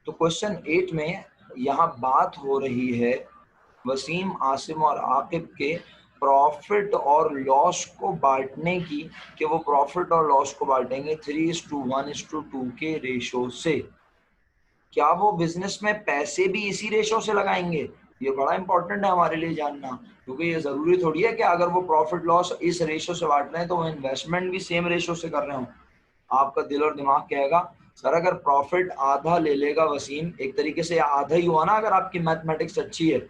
तो क्वेश्चन 8 में यहाँ बात हो रही है वसीम, आसिम और आकिब के प्रॉफिट और लॉस को बांटने की, कि वो प्रॉफिट और लॉस को बांटेंगे 3:1:2 के रेशो से। क्या वो बिजनेस में पैसे भी इसी रेशो से लगाएंगे? ये बड़ा इंपॉर्टेंट है हमारे लिए जानना, क्योंकि ये जरूरी थोड़ी है कि अगर वो प्रॉफिट लॉस इस रेशो से बांट रहे हैं तो वो इन्वेस्टमेंट भी सेम रेशो से कर रहे हो। आपका दिल और दिमाग कहेगा सर अगर प्रॉफिट आधा ले लेगा वसीम, एक तरीके से आधा ही हुआ ना, अगर आपकी मैथमेटिक्स अच्छी है।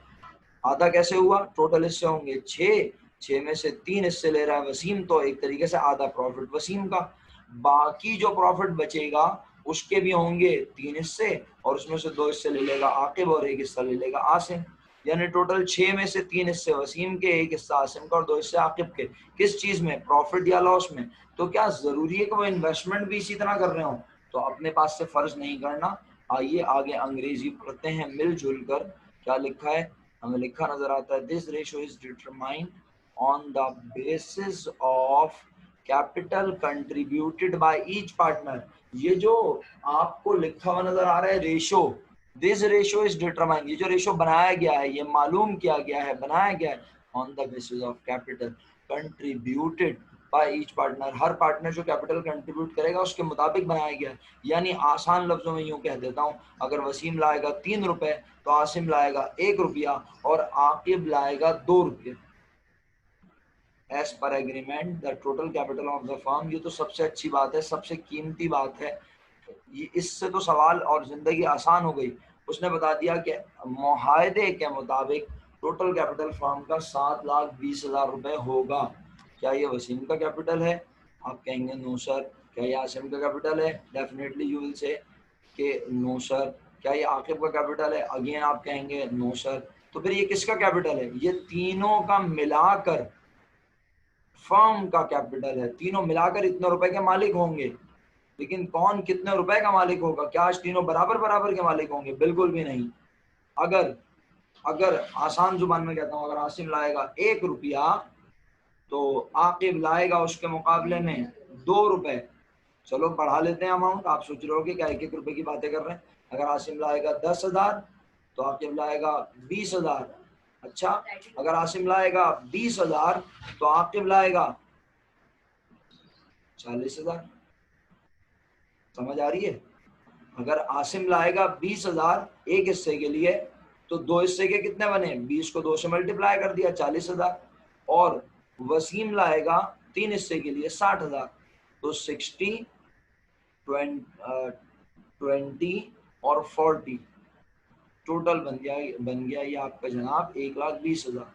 आधा कैसे हुआ? टोटल हिस्से होंगे 6, 6 में से 3 हिस्से ले रहा है वसीम, तो एक तरीके से आधा प्रॉफिट वसीम का। बाकी जो प्रॉफिट बचेगा उसके भी होंगे 3 हिस्से, और उसमें से 2 हिस्से ले लेगा आकिब और 1 हिस्सा ले लेगा आसिम। यानी टोटल 6 में से 3 हिस्से वसीम के, 1 हिस्सा आसिम का और 2 हिस्से आकिब के। किस चीज में? प्रॉफिट या लॉस में। तो क्या जरूरी है कि वो इन्वेस्टमेंट भी इसी तरह कर रहे हो? तो अपने पास से फर्ज नहीं करना। आइए आगे अंग्रेजी पढ़ते हैं मिलजुल कर। क्या लिखा है? हमें लिखा नजर आता है, this ratio is determined on the basis of capital contributed by each partner. ये जो आपको लिखा हुआ नजर आ रहा है ratio, this ratio is determined, ये जो रेशो बनाया गया है, ये मालूम किया गया है, बनाया गया है on the basis of capital contributed by each partner. Her partner जो कैपिटल कंट्रीब्यूट करेगा उसके मुताबिक बनाया गया है। यानी आसान लफ्जों में यूं कह देता हूं, अगर वसीम लाएगा 3 रुपए तो आसिम लाएगा 1 रुपया और आकिब लाएगा 2 रुपये। As per agreement the total capital of the firm. ये तो सबसे अच्छी बात है, सबसे कीमती बात है। ये इससे तो सवाल और जिंदगी आसान हो गई। उसने बता दिया कि मुआहदे के मुताबिक टोटल कैपिटल फर्म का 7,20,000 रुपए होगा। क्या ये वसीम का कैपिटल है? आप कहेंगे नो सर। क्या ये आसिम का कैपिटल है? डेफिनेटली यू विल से कि नो सर। क्या ये आकिब का कैपिटल है? अगेन आप कहेंगे नो सर। तो फिर ये किसका कैपिटल है? ये तीनों का मिलाकर फर्म का कैपिटल है। तीनों मिलाकर इतने रुपए के मालिक होंगे। लेकिन कौन कितने रुपए का मालिक होगा? क्या आज तीनों बराबर बराबर के मालिक होंगे? बिल्कुल भी नहीं। अगर अगर आसान जुबान में कहता हूं, अगर आसिम लाएगा 1 रुपया तो आकिब लाएगा उसके मुकाबले में 2 रुपए। चलो बढ़ा लेते हैं अमाउंट। आप सोच रहे हो कि क्या 1-1 रुपए की बातें कर रहे हैं। अगर आसिम लाएगा 10,000 तो आकिब लाएगा 20,000। अच्छा, अगर आसिम लाएगा 20,000 तो आकिब लाएगा 40,000। समझ आ रही है? अगर आसिम लाएगा 20,000 एक हिस्से के लिए, तो 2 हिस्से के कितने बने? 20 को 2 से मल्टीप्लाई कर दिया, 40,000। और वसीम लाएगा 3 हिस्से के लिए 60,000, तो 60, 20 और 40 टोटल बन गया ये आपका जनाब 1,20,000।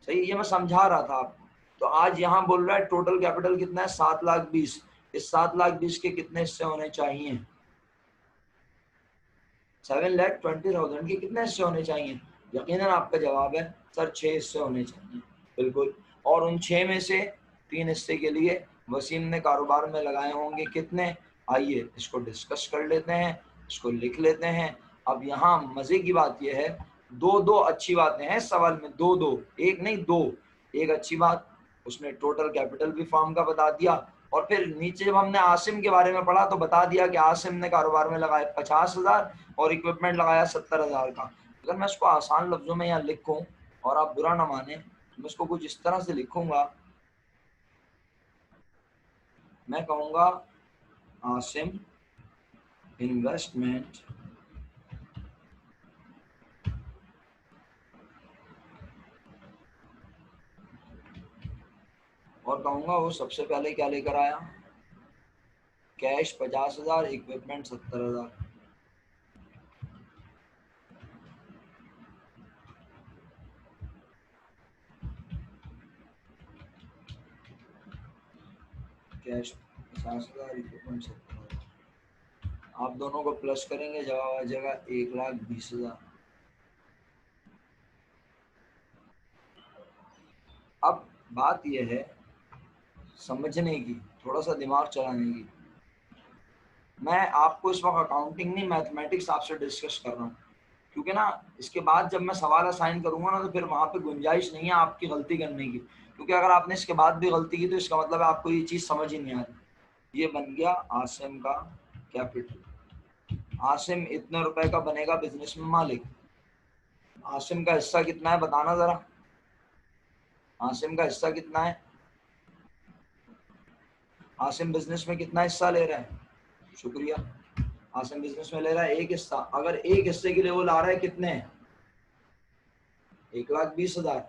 सही, ये मैं समझा रहा था आपको। तो आज यहाँ बोल रहा है टोटल कैपिटल कितना है? 7,20,000। इस 7,20,000 के कितने हिस्से होने चाहिए? 7,20,000 के कितने हिस्से होने चाहिए? यकीनन आपका जवाब है सर 6 हिस्से होने चाहिए। बिल्कुल। और उन 6 में से 3 हिस्से के लिए वसीम ने कारोबार में लगाए होंगे कितने? आइए इसको डिस्कस कर लेते हैं, इसको लिख लेते हैं। अब यहाँ मजे की बात यह है, दो अच्छी बातें हैं सवाल में, दो, एक नहीं दो। एक अच्छी बात, उसने टोटल कैपिटल भी फर्म का बता दिया, और फिर नीचे जब हमने आसिम के बारे में पढ़ा तो बता दिया कि आसिम ने कारोबार में लगाए 50,000 और इक्विपमेंट लगाया 70,000 का। अगर मैं इसको आसान लफ्जों में यहाँ लिखूं और आप बुरा ना माने, तो मैं इसको कुछ इस तरह से लिखूंगा। मैं कहूंगा आसिम इन्वेस्टमेंट और कहूंगा वो सबसे पहले क्या लेकर आया? Cash 50,000, equipment 70,000। Cash 50,000, equipment 70,000। आप दोनों को प्लस करेंगे, जवाब आ जाएगा 1,20,000। अब बात यह है समझने की, थोड़ा सा दिमाग चलाने की। मैं आपको इस वक्त अकाउंटिंग नहीं, मैथमेटिक्स आपसे डिस्कस कर रहा हूँ, क्योंकि ना इसके बाद जब मैं सवाल असाइन करूंगा ना तो फिर वहां पे गुंजाइश नहीं है आपकी गलती करने की। क्योंकि अगर आपने इसके बाद भी गलती की तो इसका मतलब है आपको ये चीज समझ ही नहीं आ रही। ये बन गया आसिम का कैपिटल। आसिम इतने रुपए का बनेगा बिजनेस में मालिक। आसिम का हिस्सा कितना है बताना जरा, आसिम का हिस्सा कितना है? आसिम बिजनेस में कितना हिस्सा ले रहा है? शुक्रिया। आसिम बिजनेस में ले रहा है एक हिस्सा। अगर एक हिस्से के लिए वो ला रहा है कितने? 1,20,000।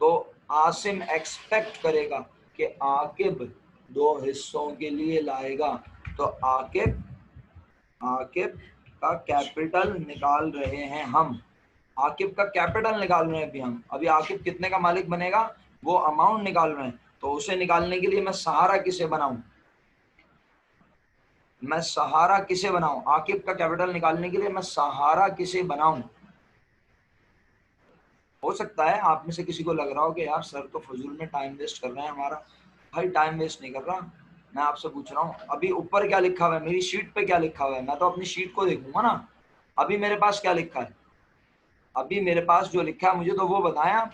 तो आसिम एक्सपेक्ट करेगा कि आकिब 2 हिस्सों के लिए लाएगा। तो आकिब का कैपिटल निकाल रहे हैं हम, आकिब का कैपिटल निकाल रहे हैं अभी हम। अभी आकिब कितने का मालिक बनेगा वो अमाउंट निकाल रहे हैं। तो उसे निकालने के लिए मैं सहारा किसे बनाऊं? मैं सहारा किसे बनाऊं? आकिब का कैपिटल निकालने के लिए मैं सहारा किसे बनाऊं? हो सकता है आप में से किसी को लग रहा हो कि यार सर तो फजूल में टाइम वेस्ट कर रहे हैं हमारा। भाई टाइम वेस्ट नहीं कर रहा, मैं आपसे पूछ रहा हूँ अभी ऊपर क्या लिखा हुआ है, मेरी शीट पे क्या लिखा हुआ है? मैं तो अपनी शीट को देखूंगा ना। अभी मेरे पास क्या लिखा है? अभी मेरे पास जो लिखा है मुझे तो वो बताएं आप।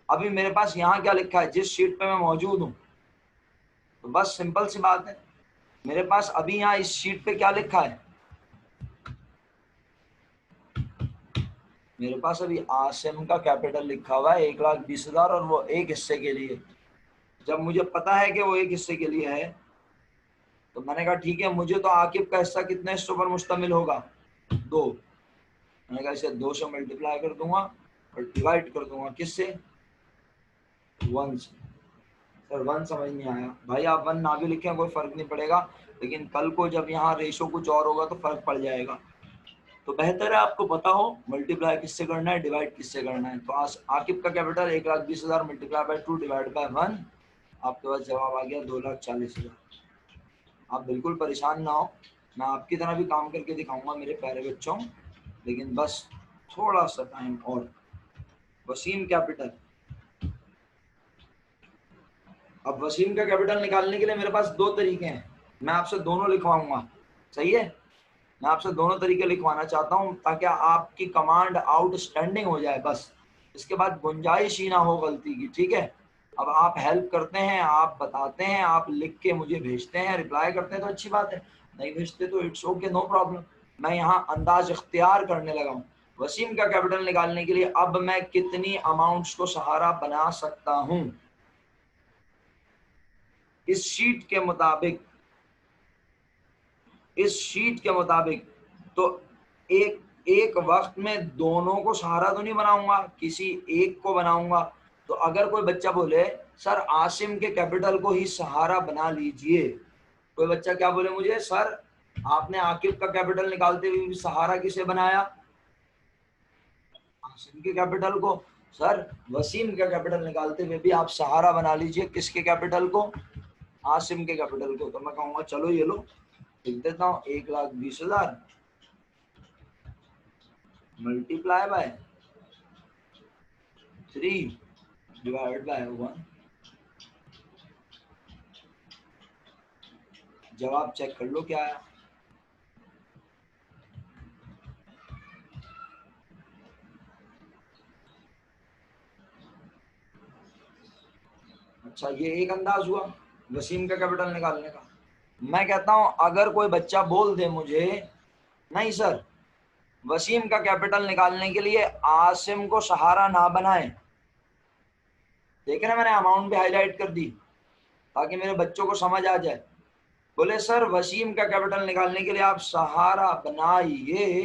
अभी मेरे पास यहाँ क्या लिखा है जिस शीट पे मैं मौजूद हूँ? तो बस सिंपल सी बात है, मेरे पास अभी यहाँ इस शीट पे क्या लिखा है? मेरे पास अभी आसिम का कैपिटल लिखा हुआ है 1,20,000 और वो एक हिस्से के लिए। जब मुझे पता है कि वो एक हिस्से के लिए है तो मैंने कहा ठीक है, मुझे तो आकिब का हिस्सा कितने हिस्सों पर मुश्तमिल होगा? 2। मैंने कहा इसे 2 से मल्टीप्लाई कर दूंगा और डिवाइड कर दूंगा किससे? 1 से। सर 1 समझ नहीं आया। भाई आप 1 ना भी लिखें कोई फर्क नहीं पड़ेगा, लेकिन कल को जब यहाँ रेशो कुछ और होगा तो फर्क पड़ जाएगा। तो बेहतर है आपको पता हो मल्टीप्लाई किससे करना है, डिवाइड किससे करना है। तो आकिब का capital 1,20,000 multiply by 2 divide by 1, आपके पास जवाब आ गया 2,40,000। आप बिल्कुल परेशान ना हो, मैं आपकी तरह भी काम करके दिखाऊंगा मेरे प्यारे बच्चों, लेकिन बस थोड़ा सा टाइम और। वसीम कैपिटल, अब वसीम का कैपिटल निकालने के लिए मेरे पास 2 तरीके हैं, मैं आपसे दोनों लिखवाऊंगा। सही है, मैं आपसे दोनों तरीके लिखवाना चाहता हूं ताकि आपकी कमांड आउटस्टैंडिंग हो जाए। बस इसके बाद गुंजाइश ही ना हो गलती की, ठीक है? अब आप हेल्प करते हैं, आप बताते हैं, आप लिख के मुझे भेजते हैं, रिप्लाई करते हैं तो अच्छी बात है, नहीं भेजते तो इट्स ओके, नो प्रॉब्लम। मैं यहाँ अंदाज इख्तियार करने लगा हूँ। वसीम का कैपिटल निकालने के लिए अब मैं कितनी अमाउंट्स को सहारा बना सकता हूँ? इस शीट के मुताबिक, इस शीट के मुताबिक तो एक एक वक्त में दोनों को सहारा तो नहीं बनाऊंगा, किसी एक को बनाऊंगा। तो अगर कोई बच्चा बोले सर आसिम के कैपिटल को ही सहारा बना लीजिए, कोई बच्चा क्या बोले मुझे, सर आपने आकिब का कैपिटल निकालते हुए भी सहारा किसे बनाया? आसिम के कैपिटल को। सर वसीम का कैपिटल निकालते हुए भी आप सहारा बना लीजिए किसके कैपिटल को? आसिम के कैपिटल को। तो मैं कहूंगा चलो ये लो लिख देता हूँ 1,20,000 मल्टीप्लाई बाय 3 डिवाइड बाय 1। जवाब चेक कर लो क्या आया। अच्छा ये एक अंदाज हुआ वसीम का कैपिटल निकालने का। मैं कहता हूं अगर कोई बच्चा बोल दे मुझे नहीं सर वसीम का कैपिटल निकालने के लिए आसिम को सहारा ना बनाए, देखे ना मैंने अमाउंट भी हाईलाइट कर दी ताकि मेरे बच्चों को समझ आ जाए। बोले सर वसीम का कैपिटल निकालने के लिए आप सहारा बनाइए,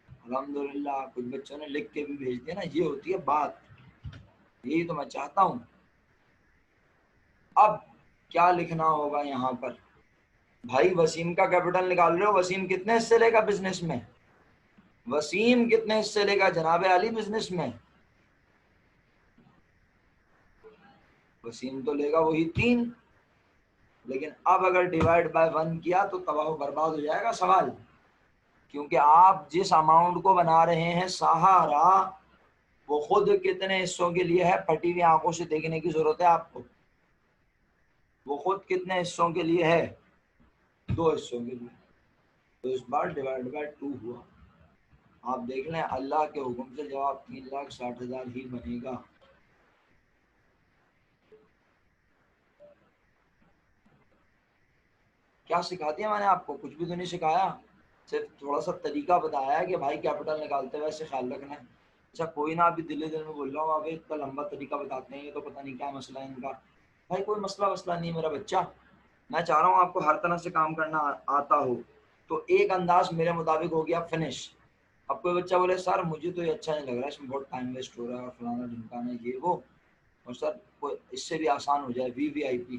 अल्हम्दुलिल्लाह कुछ बच्चों ने लिख के भी भेज दिया ना, ये होती है बात, यही तो मैं चाहता हूं। अब क्या लिखना होगा यहाँ पर? भाई वसीम का कैपिटल निकाल रहे हो, वसीम कितने हिस्से लेगा बिजनेस में? वसीम कितने हिस्से लेगा जनाबे अली बिजनेस में? वसीम तो लेगा वही 3, लेकिन अब अगर डिवाइड बाय 1 किया तो तबाह बर्बाद हो जाएगा सवाल, क्योंकि आप जिस अमाउंट को बना रहे हैं सहारा वो खुद कितने हिस्सों के लिए है, फटी हुई आंखों से देखने की जरूरत है आपको। वो खुद कितने हिस्सों के लिए है? 2 हिस्सों के लिए। तो इस बार डिवाइड बाय 2 हुआ। आप देख लें अल्लाह के हुक्म से जवाब 3,60,000 ही बनेगा। क्या सिखा दिया मैंने आपको? कुछ भी तो नहीं सिखाया, सिर्फ थोड़ा सा तरीका बताया है कि भाई कैपिटल निकालते हुए ऐसे ख्याल रखना है। अच्छा कोई ना, अभी दिल्ली दिल में बोल रहा हूँ, अभी इतना लंबा तरीका बताते हैं, ये तो पता नहीं क्या मसला है इनका। भाई कोई मसला वसला नहीं है मेरा बच्चा, मैं चाह रहा हूँ आपको हर तरह से काम करना आता हो। तो एक अंदाज मेरे मुताबिक हो गया फिनिश। अब कोई बच्चा बोले सर मुझे तो ये अच्छा नहीं लग रहा है, इसमें बहुत टाइम वेस्ट हो रहा है और फलाना ढिमकाना ये वो, और सर कोई इससे भी आसान हो जाए VVIP,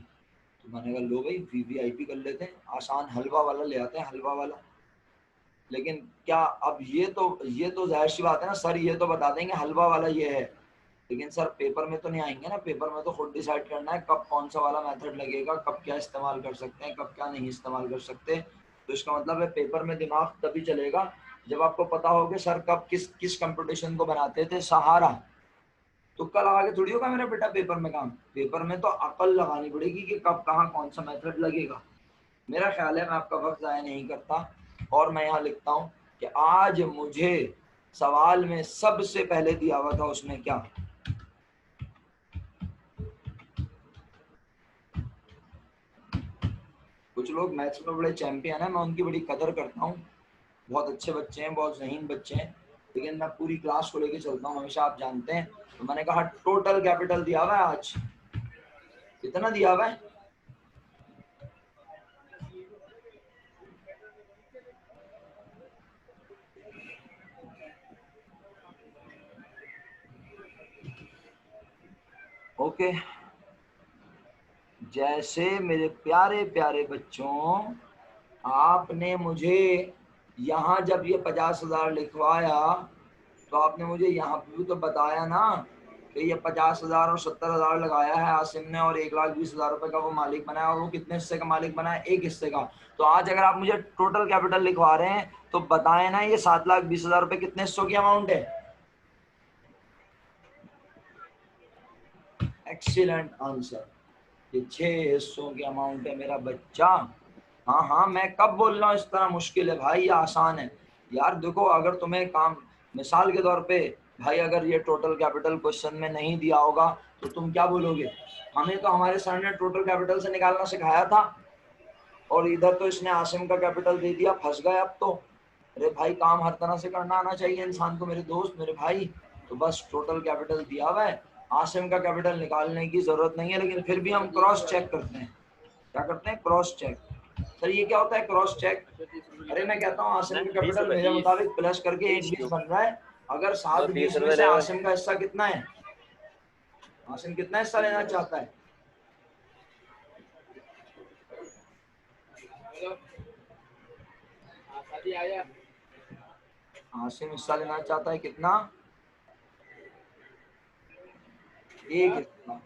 तो मैंने कहा लो भाई VVIP कर लेते हैं, आसान हलवा वाला ले आते हैं, हलवा वाला। लेकिन क्या अब ये तो जाहिर सी बात है ना सर, ये तो बता देंगे हलवा वाला ये है, लेकिन सर पेपर में तो नहीं आएंगे ना, पेपर में तो खुद डिसाइड करना है कब कौन सा वाला मेथड लगेगा, कब क्या इस्तेमाल कर सकते हैं, कब क्या नहीं इस्तेमाल कर सकते। तो इसका मतलब है पेपर में दिमाग तभी चलेगा जब आपको पता हो कि सर कब किस किस कंपटीशन को बनाते थे सहारा। तुक्का लगा के थोड़ी होगा मेरा बेटा पेपर में काम, पेपर में तो अकल लगानी पड़ेगी कि कब कहाँ कौन सा मेथड लगेगा। मेरा ख्याल है मैं आपका वक्त ज़ाया नहीं करता, और मैं यहाँ लिखता हूँ कि आज मुझे सवाल में सबसे पहले दिया हुआ था उसने क्या, कुछ लोग मैथ्स में बड़े चैंपियन हैं, मैं उनकी बड़ी कदर करता हूँ, बहुत अच्छे बच्चे हैं, बहुत ज़हीन बच्चे हैं, लेकिन मैं पूरी क्लास को लेके चलता हूँ हमेशा, आप जानते हैं। तो मैंने कहा टोटल कैपिटल दिया हुआ है आज, कितना दिया हुआ है? ओके, जैसे मेरे प्यारे प्यारे बच्चों, आपने मुझे यहाँ जब ये 50,000 लिखवाया तो आपने मुझे यहाँ पे भी तो बताया ना कि ये 50,000 और 70,000 लगाया है आसिम ने, और 1,20,000 रुपए का वो मालिक बनाया, और वो कितने हिस्से का मालिक बनाया? एक हिस्से का। तो आज अगर आप मुझे टोटल कैपिटल लिखवा रहे हैं तो बताएं ना ये 7,20,000 रुपए कितने हिस्सों की अमाउंट है? एक्सीलेंट आंसर, ये 6 हिस्सों की अमाउंट है मेरा बच्चा। हाँ हाँ, मैं कब बोल रहा हूँ इस तरह मुश्किल है भाई, ये आसान है। यार देखो, अगर तुम्हें काम मिसाल के तौर पे भाई अगर ये टोटल कैपिटल क्वेश्चन में नहीं दिया होगा तो तुम क्या बोलोगे? हमें तो हमारे सर ने टोटल कैपिटल से निकालना सिखाया था, और इधर तो इसने आसिम का कैपिटल दे दिया, फंस गए अब तो। अरे भाई काम हर तरह से करना आना चाहिए इंसान को, मेरे दोस्त मेरे भाई। तो बस टोटल कैपिटल दिया हुआ है, आसिम का कैपिटल निकालने की जरूरत नहीं है, लेकिन फिर भी हम क्रॉस चेक करते हैं। क्या करते हैं? Cross check. सर ये क्या होता है क्रॉस चेक? अरे मैं कहता हूँ आसिम का कैपिटल मेरे मुताबिक प्लस करके 1,20 बन रहा है, अगर 7,20 में से आसिम का हिस्सा कितना है? आसिम कितना हिस्सा लेना चाहता है? आसिम हिस्सा लेना चाहता है कितना? एक हिस्सा।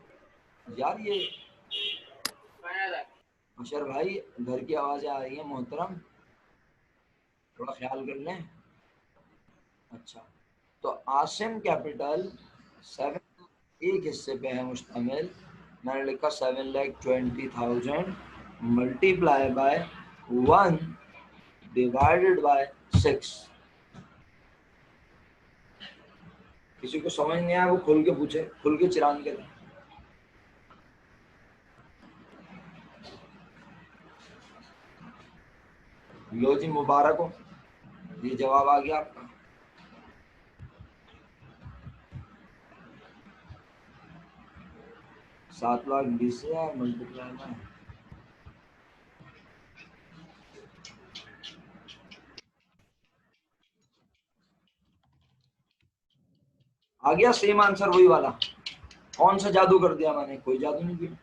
यार ये अशर भाई घर की आवाजें आ रही है मोहतरम, थोड़ा ख्याल कर लें। अच्छा, तो आसिम कैपिटल 7 एक हिस्से पे है मुश्तमिल, मैंने लिखा 7,20,000 मल्टीप्लाई बाय 1 डिवाइडेड बाय 6। किसी को समझ नहीं आया वो खुल के पूछे, खुल के चिरान के। लो जी मुबारक हो, ये जवाब आ गया आपका। 7,20,000 मल्टीप्लाई में आ गया सेम आंसर वही वाला। कौन सा जादू कर दिया मैंने? कोई जादू नहीं किया।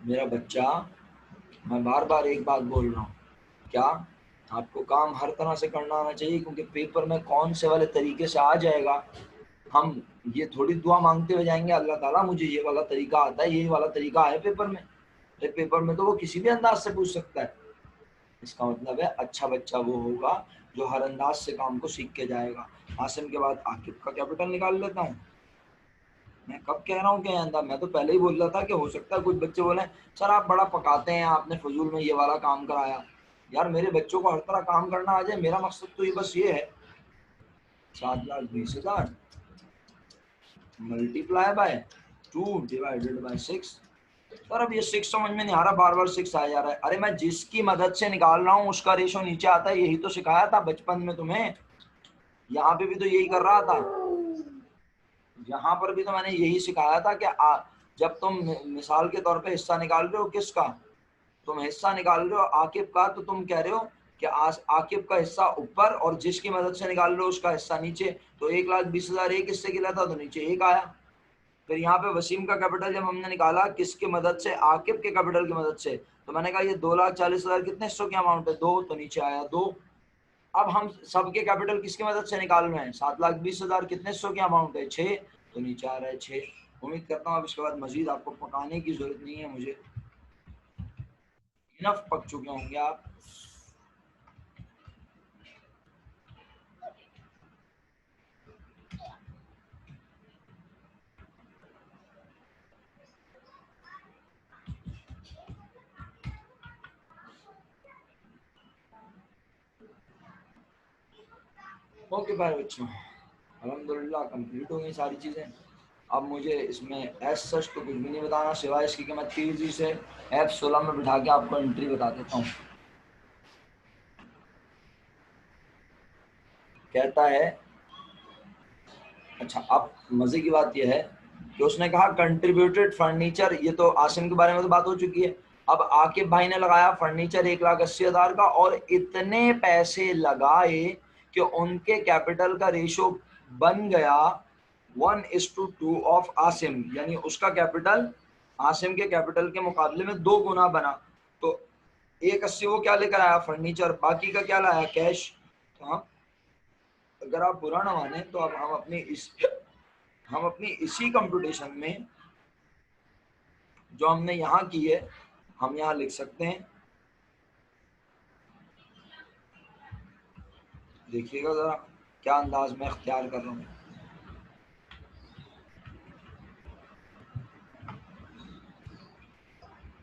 मेरा बच्चा, मैं बार बार एक बात बोल रहा हूँ, क्या आपको काम हर तरह से करना आना चाहिए, क्योंकि पेपर में कौन से वाले तरीके से आ जाएगा, हम ये थोड़ी दुआ मांगते हुए जाएंगे अल्लाह ताला मुझे ये वाला तरीका आता है, ये वाला तरीका है पेपर में। पेपर में तो वो किसी भी अंदाज से पूछ सकता है। इसका मतलब है अच्छा बच्चा वो होगा जो हर अंदाज से काम को सीख के जाएगा। आसिम के बाद आकिब का कैपिटल निकाल लेता हूँ। मैं कब कह रहा हूँ कि अंदर, मैं तो पहले ही बोल रहा था कि हो सकता है कुछ बच्चे बोले सर आप बड़ा पकाते हैं, आपने फजूल में ये वाला काम कराया। यार मेरे बच्चों को हर तरह काम करना आ जाए, मेरा मकसद तो ये बस ये है। 7,20,000 multiply by 2 divided by 6। Sir अब ये 6 समझ में नहीं आ रहा, बार बार 6 आ जा रहा है। अरे मैं जिसकी मदद से निकाल रहा हूँ उसका रेशो नीचे आता है, यही तो सिखाया था बचपन में तुम्हें। यहाँ पे भी तो यही कर रहा था, यहाँ पर भी तो मैंने यही सिखाया था कि जब तुम मिसाल के तौर पे हिस्सा निकाल रहे हो, किसका तुम हिस्सा निकाल रहे हो, आकिब का, तो तुम कह रहे हो कि आकिब का हिस्सा ऊपर और जिसकी मदद से निकाल रहे हो उसका हिस्सा नीचे। तो 1,20,000 एक हिस्से गिला था तो नीचे 1 आया। फिर यहाँ पे वसीम का कैपिटल जब हमने निकाला किसकी मदद से, आकिब के कैपिटल की मदद से, तो मैंने कहा ये 2,40,000 कितने हिस्सों की अमाउंट है, 2, तो नीचे आया 2। अब हम सबके कैपिटल किसकी मदद से निकाल रहे हैं, 7,20,000 कितने हिस्सों की अमाउंट है, 6, तो नीचे आ रहा है 6। उम्मीद करता हूँ अब इसके बाद मजीद आपको पकाने की जरूरत नहीं है, मुझे इनफ पक चुके होंगे आप। ओके भाई बच्चों, अल्हम्दुलिल्लाह कंप्लीट हो गई सारी चीज़ें। अब मुझे इसमें एस सच तो कुछ भी नहीं बताना, सिवाय इसकी कि मैं तेज़ी से F16 में बिठा के आपको एंट्री बता देता हूँ। कहता है, अच्छा अब मज़े की बात यह है कि उसने कहा कंट्रीब्यूटेड फर्नीचर, ये तो आसिम के बारे में तो बात हो चुकी है। अब आकिब भाई ने लगाया फर्नीचर 1,80,000 का, और इतने पैसे लगाए कि उनके कैपिटल का रेशो बन गया 1:2 ऑफ आसिम, यानी उसका कैपिटल आसिम के कैपिटल के मुकाबले में 2 गुना बना। तो 180 वो क्या लेकर आया, फर्नीचर, बाकी का क्या लाया, कैश। तो हम, अगर आप बुरा ना माने तो अब हम अपनी इसी कंप्यूटेशन में जो हमने यहाँ की है, हम यहाँ लिख सकते हैं, देखिएगा जरा क्या अंदाज में अख्तियार कर रहा हूँ।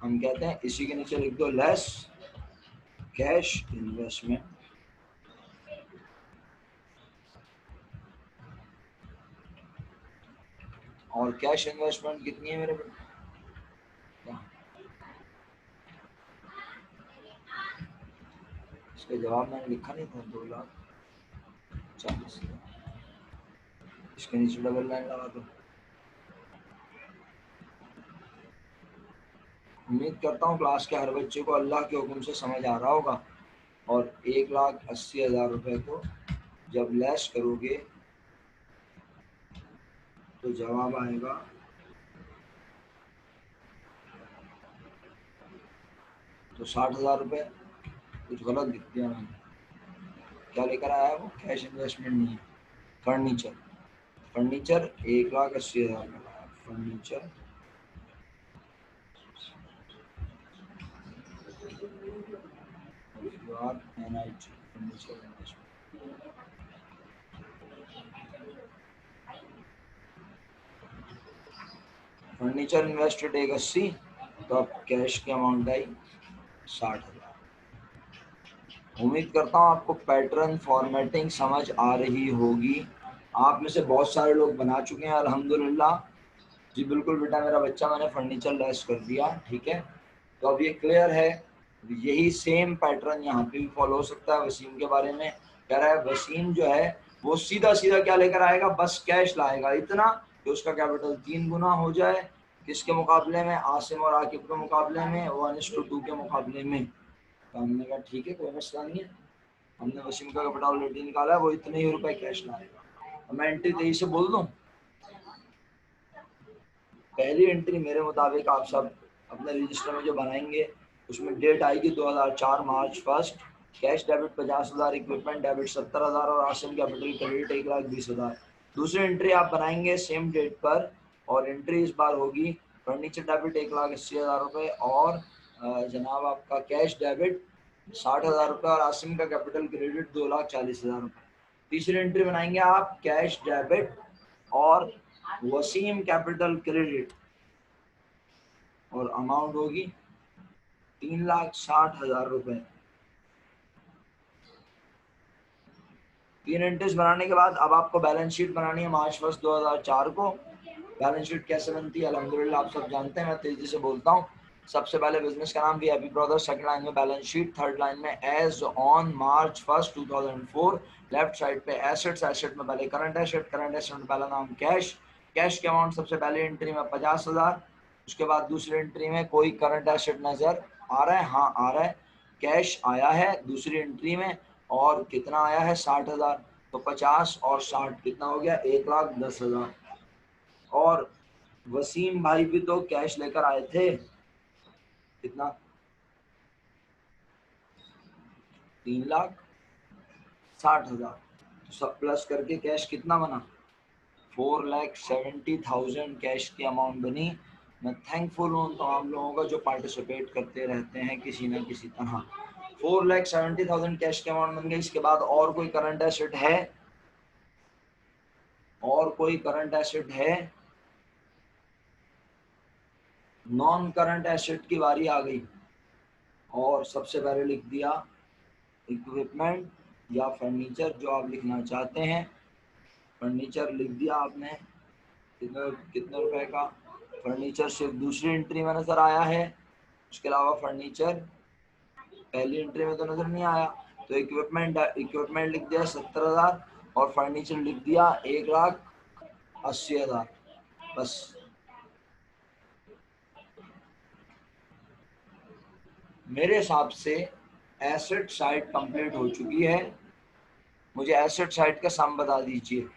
हम कहते हैं इसी के नीचे लिख दो लेस कैश इन्वेस्टमेंट, और कैश इन्वेस्टमेंट कितनी है मेरे बेटा, इसका जवाब मैंने लिखा नहीं था, 2,40,000। इसके नीचे डबल लाइन लगा दो। उम्मीद करता हूँ क्लास के हर बच्चे को अल्लाह के हुक्म से समझ आ रहा होगा। और 1,80,000 रुपये को जब लेस करोगे तो जवाब आएगा, तो 60,000 रुपये। कुछ गलत लिख दिया मैंने, क्या लेकर आया है वो, कैश इन्वेस्टमेंट नहीं है, फर्नीचर। फर्नीचर 1,80,000 का, furniture NIT furniture investment. Furniture invested 180, तो अब कैश की अमाउंट आई 60,000। उम्मीद करता हूँ आपको पैटर्न फॉर्मेटिंग समझ आ रही होगी। आप में से बहुत सारे लोग बना चुके हैं अल्हम्दुलिल्लाह। जी बिल्कुल बेटा, मेरा बच्चा, मैंने फर्नीचर लेस कर दिया, ठीक है। तो अब ये क्लियर है। यही सेम पैटर्न यहाँ पे भी फॉलो हो सकता है। वसीम के बारे में कह रहा है, वसीम जो है वो सीधा सीधा क्या लेकर आएगा, बस कैश लाएगा, इतना कि उसका कैपिटल 3 गुना हो जाए, किसके मुकाबले में, आसिम और आकिब के मुकाबले में, 1:2 के मुकाबले में। तो हमने कहा ठीक है, कोई मसला नहीं है। हमने वसीम का कैपिटल ऑलरेडी निकाला है, वो इतने ही रुपए कैश लाएगा। मैं एंट्री 23 से बोल दूं, पहली एंट्री मेरे मुताबिक आप सब अपने रजिस्टर में जो बनाएंगे उसमें डेट आएगी 2004 मार्च 1, कैश डेबिट 50,000, इक्विपमेंट डेबिट 70,000 और आसिम कैपिटल क्रेडिट 1,20,000। दूसरी एंट्री आप बनाएंगे सेम डेट पर, और एंट्री इस बार होगी फर्नीचर डेबिट 1,80,000 रुपये, और जनाब आपका कैश डेबिट 60,000 रुपये, और आसिम का कैपिटल क्रेडिट 2,40,000 रुपये। तीसरी एंट्री बनाएंगे आप कैश डेबिट और वसीम कैपिटल क्रेडिट, और अमाउंट होगी 3,60,000 रुपए। 3 एंट्रीज बनाने के बाद अब आपको बैलेंस शीट बनानी है मार्च 1, 2004 को, बैलेंस शीट कैसे बनती है अल्हम्दुलिल्लाह आप सब जानते हैं, मैं तेजी से बोलता हूँ। सबसे पहले बिजनेस का नाम वीआईपी ब्रदर्स, सेकंड लाइन में बैलेंस शीट, थर्ड लाइन में as on March 1 2004, left side पे एसेट्स, एसेट में पहले करंट एसेट, करंट एसेट में पहला नाम कैश, कैश के अमाउंट सबसे पहले एंट्री में 50,000, उसके बाद दूसरी एंट्री में कोई करंट एसेट नजर आ रहा है, हाँ आ रहा है, कैश आया है दूसरी एंट्री में, और कितना आया है 60,000, तो 50 और 60 कितना हो गया 1,10,000। और वसीम भाई भी तो कैश लेकर आए थे, कितना 3,60,000, तो सब प्लस करके कैश कितना बना 4,70,000 कैश की अमाउंट बनी। मैं थैंकफुल हूँ उन तमाम लोगों का जो पार्टिसिपेट करते रहते हैं किसी ना किसी तरह। 4,70,000 कैश की अमाउंट बन गई। इसके बाद और कोई करंट एसेट है, और कोई करंट एसेट है? नॉन करंट एसेट की बारी आ गई, और सबसे पहले लिख दिया इक्विपमेंट या फर्नीचर, जो आप लिखना चाहते हैं। फर्नीचर लिख दिया आपने, कितने कितने रुपए का फर्नीचर सिर्फ दूसरी एंट्री में नजर आया है, उसके अलावा फर्नीचर पहली एंट्री में तो नजर नहीं आया। तो इक्विपमेंट इक्विपमेंट लिख दिया 70,000, और फर्नीचर लिख दिया 1,80,000। बस मेरे हिसाब से एसेट साइड कंप्लीट हो चुकी है। मुझे एसेट साइड का सम बता दीजिए।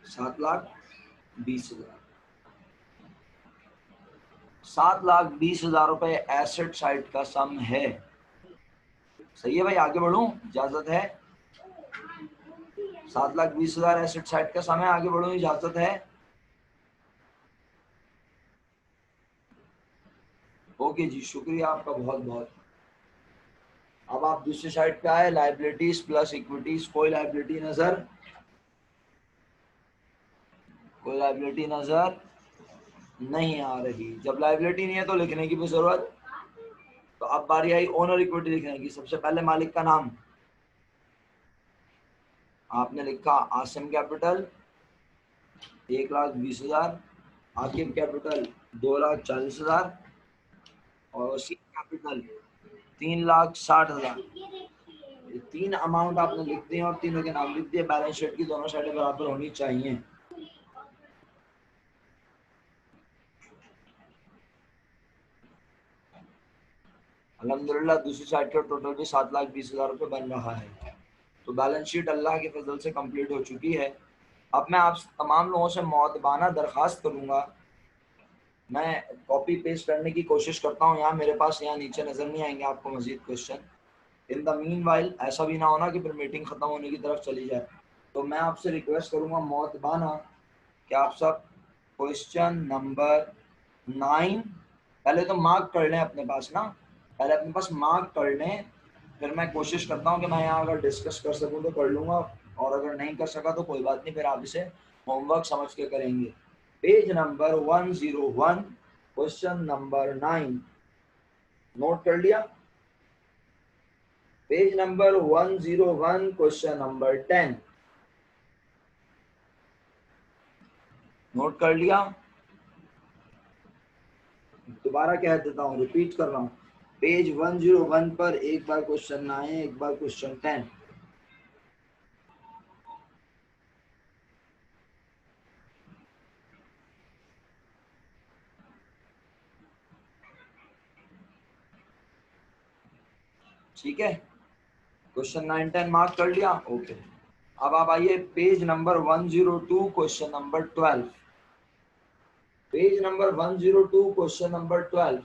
7,20,000। 7,20,000 रुपए एसेट साइड का सम है। सही है भाई, आगे बढ़ूं, इजाजत है? 7,20,000 एसेट साइड का सम है, आगे बढ़ूं, इजाजत है? ओके जी, शुक्रिया आपका बहुत बहुत। अब आप दूसरी साइड पे आए, लाइबिलिटीज प्लस इक्विटीज, कोई लाइबिलिटी नजर, कोई लाइबिलिटी नजर नहीं आ रही। जब लाइबिलिटी नहीं है तो लिखने की भी जरूरत। तो अब बारी आई ओनर इक्विटी लिखने की। सबसे पहले मालिक का नाम आपने लिखा आसिम कैपिटल 1,20,000, आकिब कैपिटल 2,40,000, और वसीम कैपिटल 3,60,000। ये तीन अमाउंट आपने लिख दिए और तीनों के नाम लिख दिए। बैलेंस शीट की दोनों साइडें बराबर होनी चाहिए। अल्हम्दुलिल्लाह दूसरी साइड का टोटल भी 7,20,000 रुपये बन रहा है। तो बैलेंस शीट अल्लाह के फजल से कंप्लीट हो चुकी है। अब मैं आप तमाम लोगों से मौतबाना दरख्वास्त करूंगा, मैं कॉपी पेस्ट करने की कोशिश करता हूँ, यहाँ मेरे पास यहाँ नीचे नज़र नहीं आएंगे आपको मजीद question. In the meanwhile ऐसा भी ना होना कि फिर मीटिंग ख़त्म होने की तरफ चली जाए। तो मैं आपसे रिक्वेस्ट करूँगा मौतबाना कि आप सब क्वेश्चन नंबर 9 पहले तो मार्क कर लें अपने पास ना, पहले अपने पास मार्क कर लें, फिर मैं कोशिश करता हूँ कि मैं यहाँ अगर डिस्कस कर सकूँ तो कर लूँगा, और अगर नहीं कर सका तो कोई बात नहीं, फिर आप इसे होमवर्क समझ के करेंगे। Page number 101 question number 9 note कर लिया? Page number 101 question number 10 note कर लिया? दोबारा कह देता हूँ, रिपीट कर रहा हूँ, पेज 101 पर एक बार क्वेश्चन 9, एक बार क्वेश्चन 10। ठीक है, क्वेश्चन 9 10 मार्क कर लिया? ओके। अब आप आइए page number 102 question number 12। Page number 102 question number 12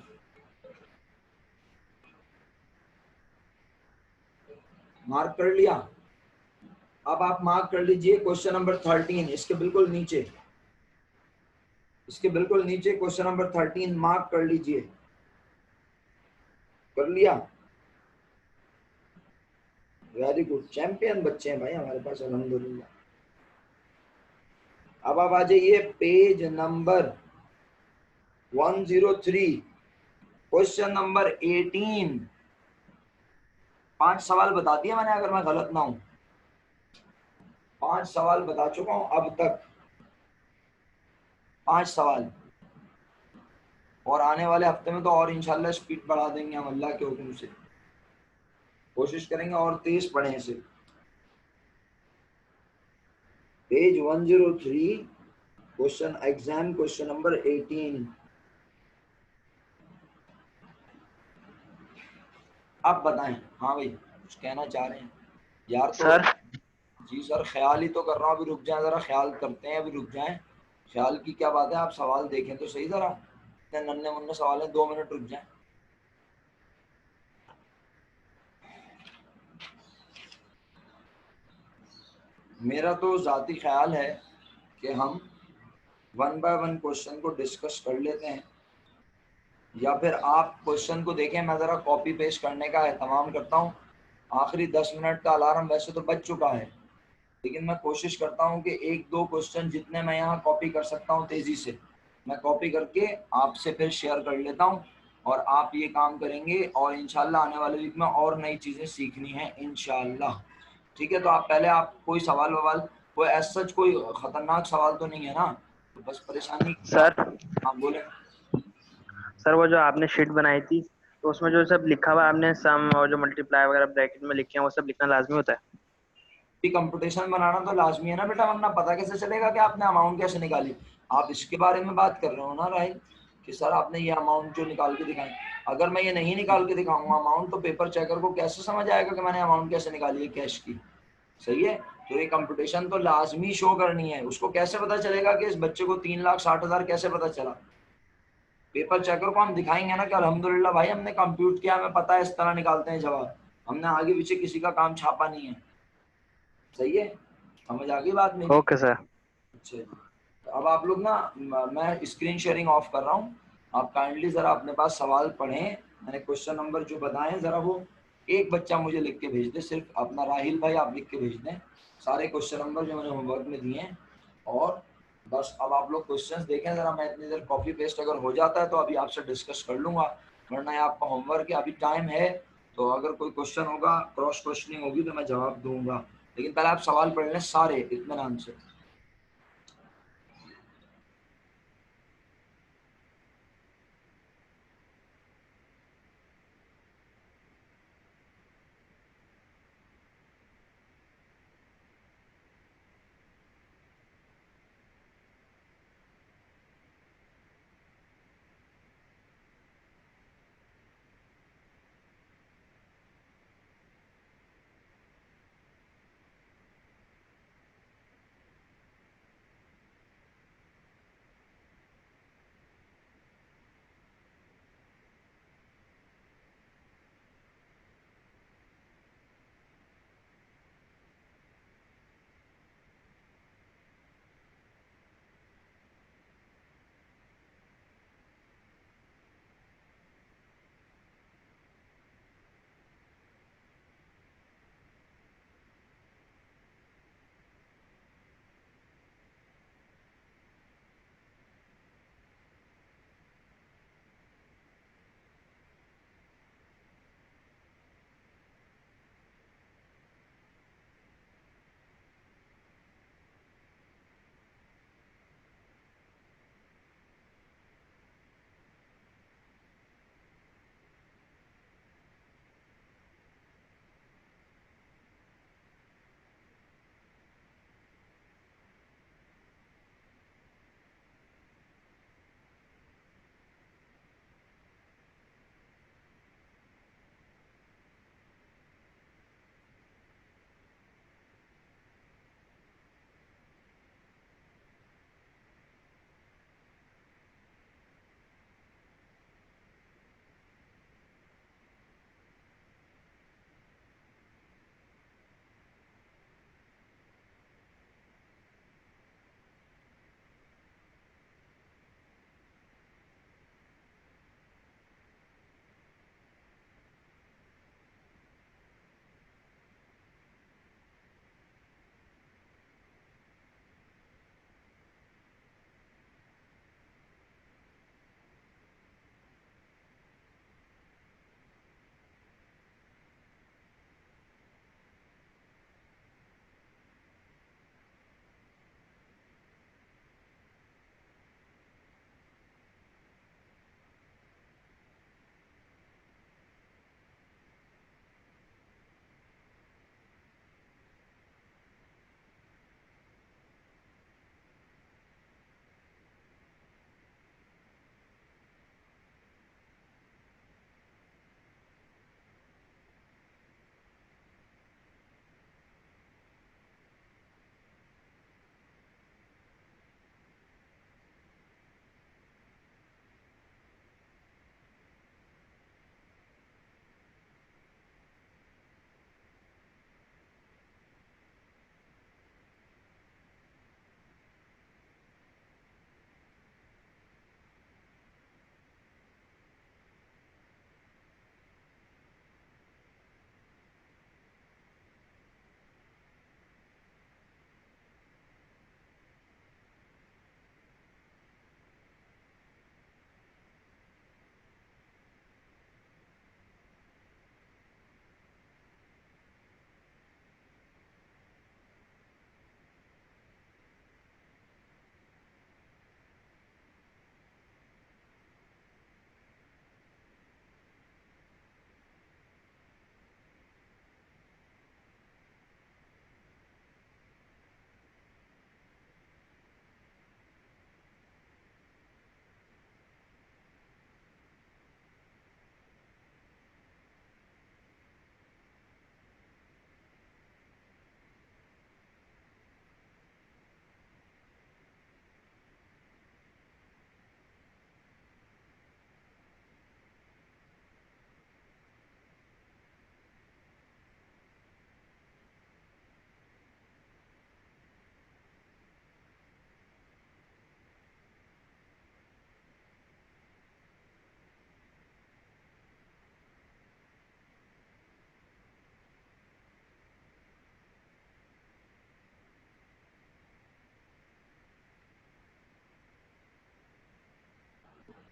mark कर लिया? अब आप मार्क कर लीजिए क्वेश्चन नंबर 13, इसके बिल्कुल नीचे, इसके बिल्कुल नीचे क्वेश्चन नंबर 13 मार्क कर लीजिए। कर लिया? वेरी गुड, चैंपियन बच्चे हैं भाई हमारे पास अल्हम्दुलिल्लाह। अब आप आ जाइए पेज नंबर 103 क्वेश्चन नंबर 18। 5 सवाल बता दिए मैंने, अगर मैं गलत ना हूं। 5 सवाल बता चुका हूं अब तक, 5 सवाल, और आने वाले हफ्ते में तो और इंशाल्लाह स्पीड बढ़ा देंगे हम अल्लाह के हुक्म से, कोशिश करेंगे और तेज पढ़ें इसे। Page 103, question exam question number 18। आप बताएं। हाँ भाई कुछ कहना चाह रहे हैं यार? तो सर जी सर, ख्याल ही तो कर रहा हूँ, अभी रुक जाएं जरा, ख्याल करते हैं, अभी रुक जाएं। ख्याल की क्या बात है, आप सवाल देखें तो सही जरा, इतने नन्हे मुन्ने सवाल हैं, 2 मिनट रुक जाएं। मेरा तो जाती ख्याल है कि हम 1 बाय 1 क्वेश्चन को डिस्कस कर लेते हैं, या फिर आप क्वेश्चन को देखें, मैं ज़रा कॉपी पेस्ट करने का एहतमाम करता हूँ। आखिरी 10 मिनट का अलार्म वैसे तो बज चुका है, लेकिन मैं कोशिश करता हूँ कि 1-2 क्वेश्चन जितने मैं यहाँ कॉपी कर सकता हूँ तेज़ी से मैं कॉपी करके आपसे फिर शेयर कर लेता हूँ, और आप ये काम करेंगे, और इंशाल्लाह आने वाले वीक में और नई चीज़ें सीखनी है इंशाल्लाह। ठीक है, तो आप पहले आप कोई सवाल ववाल, कोई एज सच कोई खतरनाक सवाल तो नहीं है ना? तो बस परेशानी आप, सर हाँ बोले। सर वो जो आपने शीट बनाई थी, तो उसमें जो सब लिखा हुआ है आपने, सम और जो मल्टीप्लाई वगैरह ब्रैकेट में लिखे हैं, वो सब लिखना लाजमी होता है? कंपटीशन बनाना तो लाजमी है ना बेटा, वरना पता कैसे चलेगा कि आपने अमाउंट कैसे निकाली? आप इसके बारे में बात कर रहे हो ना राहिल, कि सर आपने ये अमाउंट जो निकाल के दिखाई, अगर मैं ये नहीं निकाल के दिखाऊंगा अमाउंट, तो पेपर चेकर को कैसे समझ आएगा कि मैंने अमाउंट कैसे निकाली है कैश की? सही है, तो ये कंपटीशन तो लाजमी शो करनी है। उसको कैसे पता चलेगा कि इस बच्चे को 3,60,000 कैसे पता चला? पेपर चेकर को हम दिखाएंगे ना कि अल्हम्दुलिल्लाह भाई हमने कंप्यूट किया, हमें पता है इस तरह निकालते हैं जवाब, हमने आगे पीछे किसी का काम छापा नहीं है। सही है, समझ आ गई बात मेरी? Okay sir. अच्छा जी, तो अब आप लोग ना, मैं स्क्रीन शेयरिंग ऑफ कर रहा हूँ, आप काइंडली ज़रा अपने पास सवाल पढ़ें, मैंने क्वेश्चन नंबर जो बताए हैं ज़रा वो एक बच्चा मुझे लिख के भेज दे, सिर्फ अपना राहिल भाई आप लिख के भेज दें सारे क्वेश्चन नंबर जो मैंने होमवर्क में दिए हैं। और बस अब आप लोग क्वेश्चंस देखें ज़रा, मैं इतनी देर कॉपी पेस्ट अगर हो जाता है तो अभी आपसे डिस्कस कर लूँगा, वरना ये आपका होमवर्क है, अभी टाइम है, तो अगर कोई क्वेश्चन होगा, क्रॉस क्वेश्चनिंग होगी तो मैं जवाब दूंगा, लेकिन पहले आप सवाल पढ़ लें सारे इत्मीनान से।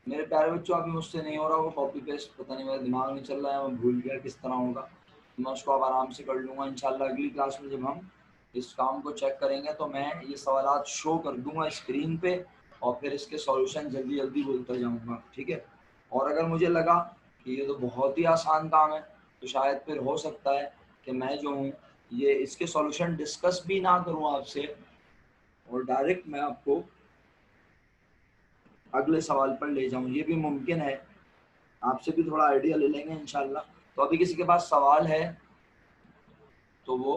मेरे प्यारे बच्चों अभी मुझसे नहीं हो रहा वो कॉपी पेस्ट, पता नहीं मेरा दिमाग नहीं चल रहा है, मैं भूल गया किस तरह होगा। मैं उसको अब आराम से कर लूँगा इंशाल्लाह। अगली क्लास में जब हम इस काम को चेक करेंगे तो मैं ये सवालात शो कर दूंगा स्क्रीन पे और फिर इसके सॉल्यूशन जल्दी जल्दी बोलता जाऊंगा, ठीक है। और अगर मुझे लगा कि ये तो बहुत ही आसान काम है तो शायद फिर हो सकता है कि मैं जो हूँ ये इसके सॉल्यूशन डिस्कस भी ना करूँ आपसे और डायरेक्ट मैं आपको अगले सवाल पर ले जाऊं, ये भी मुमकिन है। आपसे भी थोड़ा आइडिया ले लेंगे इंशाल्लाह। तो अभी किसी के पास सवाल है तो वो